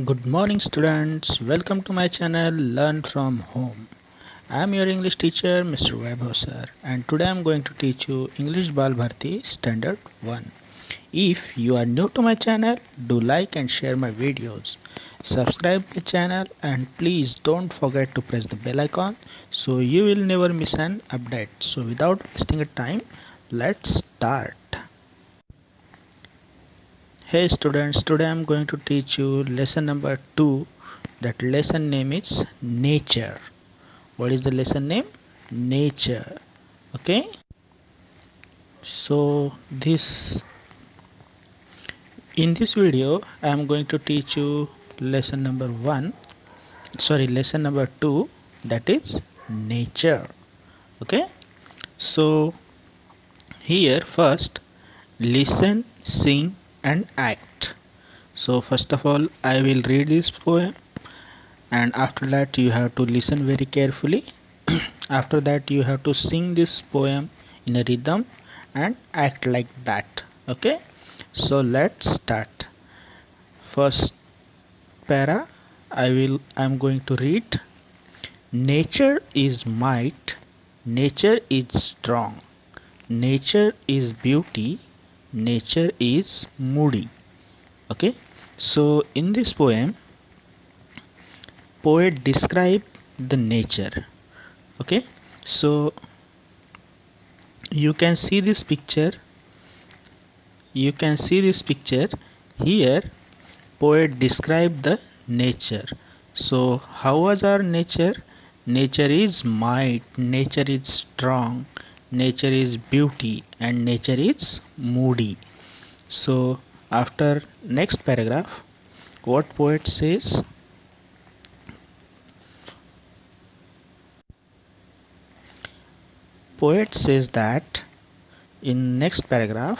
Good morning students, welcome to my channel Learn from Home. I am your English teacher Mr. Vaibhav sir, and today I am going to teach you English Balbharati Standard 1. If you are new to my channel, do like and share my videos. Subscribe my channel and please don't forget to press the bell icon so you will never miss an update. So without wasting a time, let's start. Hey students, today I am going to teach you lesson number 2. That lesson name is nature. What is the lesson name? Nature. Okay. So in this video I am going to teach you lesson number 2, that is nature. Okay. So here first listen, sing and act. So first of all I will read this poem, and after that you have to listen very carefully. After that you have to sing this poem in a rhythm and act like that. Okay, so let's start. First para, I'm going to read. Nature is might, nature is strong, nature is beauty, nature is moody. Okay, so in this poem poet describe the nature. Okay, so you can see this picture here. Poet describe the nature. So how was our nature? Nature is might, nature is strong, nature is beauty, and nature is moody. So after next paragraph, what poet says? Poet says that in next paragraph,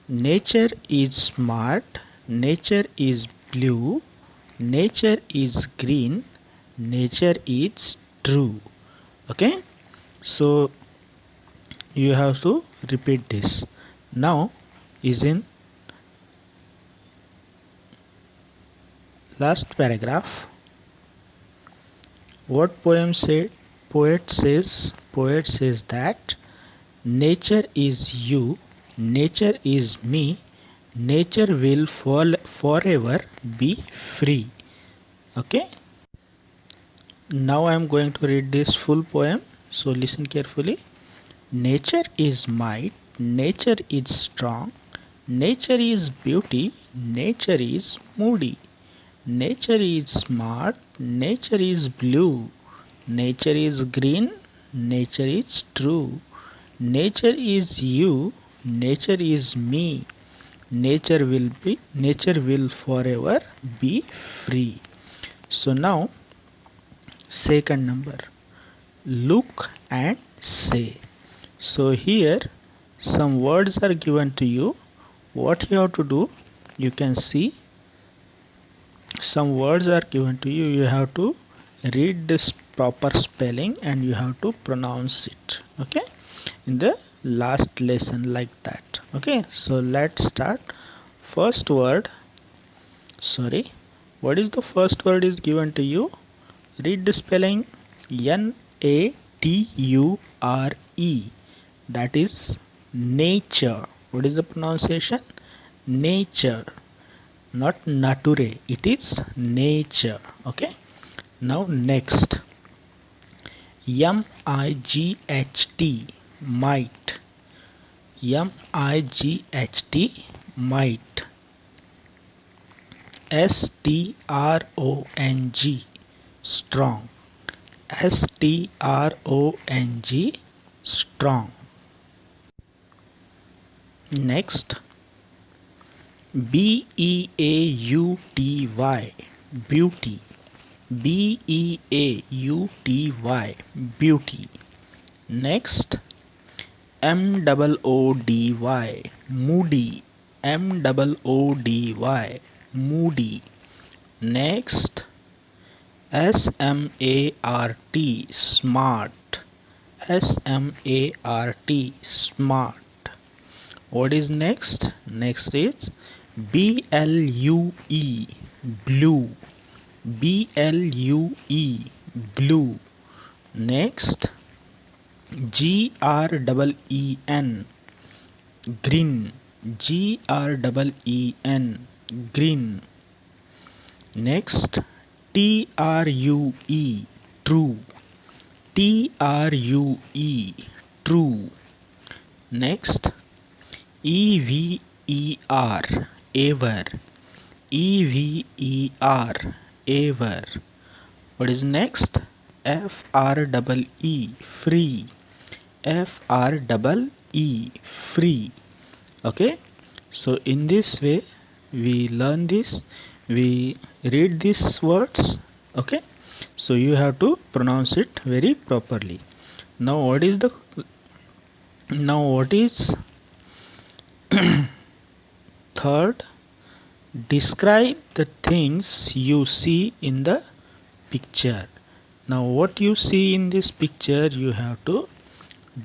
nature is smart, nature is blue, nature is green, nature is true. Okay, so you have to repeat this. Now is in last paragraph. What poem said? Poet says that nature is you, nature is me, nature will forever be free. Okay, now I am going to read this full poem, so listen carefully. Nature is might, nature is strong, nature is beauty, nature is moody, nature is smart, nature is blue, nature is green, nature is true, nature is you, nature is me, nature will forever be free. So now second number, look and say. So here some words are given to you. What you have to do, you can see some words are given to you. You have to read this proper spelling and you have to pronounce it. Okay, in the last lesson like that. Okay, so let's start. First word, what is the first word is given to you? Read the spelling. Nature. That is nature. What is the pronunciation? Nature, not nature, it is nature. Okay, now next, might, might, might, strong, strong, strong. Next, beauty, beauty, beauty. Next, moody, moody, moody. Next, smart, smart. What is next? Next is blue, blue, blue, blue. Next, green, green, green, green. Next, true, true, true, true. Next, ever, ever, ever, ever. What is next? free, free, free, free. Okay, so in this way we learn this, we read these words. Okay, so you have to pronounce it very properly. Now what is third? Describe the things you see in the picture. Now what you see in this picture you have to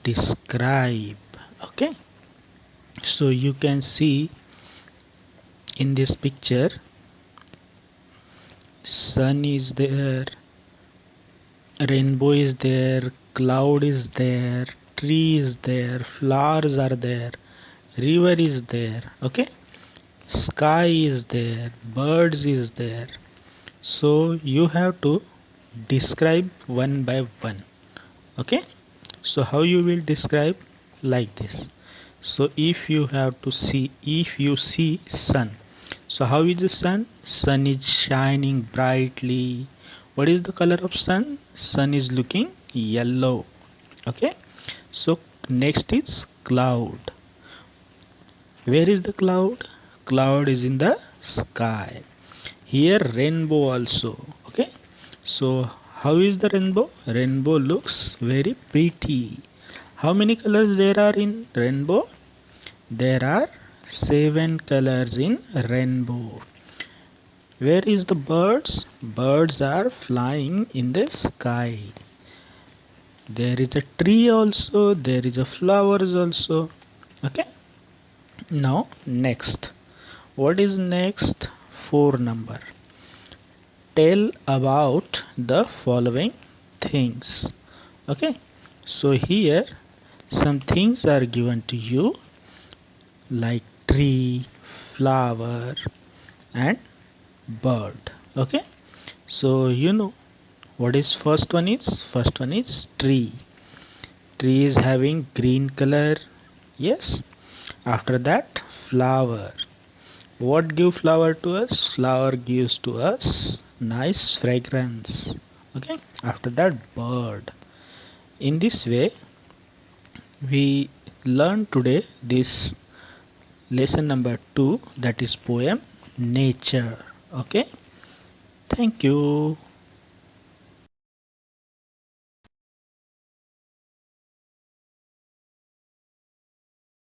describe. Okay, so you can see in this picture sun is there, rainbow is there, cloud is there, tree is there, flowers are there, river is there. Okay, sky is there, birds is there. So you have to describe one by one. Okay, so how you will describe? Like this. So if you see sun, so how is the sun? Sun is shining brightly. What is the color of sun? Sun is looking yellow. Okay, so next is cloud. Where is the cloud? Cloud is in the sky. Here rainbow also. Okay, so how is the rainbow? Rainbow looks very pretty. How many colors there are in rainbow? There are 7 colors in rainbow. Where is the birds? Birds are flying in the sky. There is a tree also, there is a flowers also. Okay, now next. What is next? 4 number. Tell about the following things. Okay, so here some things are given to you like tree, flower and bird. Okay, so you know what is first one is? First one is tree. Tree is having green color. Yes. After that, flower. What give flower to us? Flower gives to us nice fragrance. Okay. After that, bird. In this way, we learn today this lesson number 2, that is poem nature. Okay. Thank you.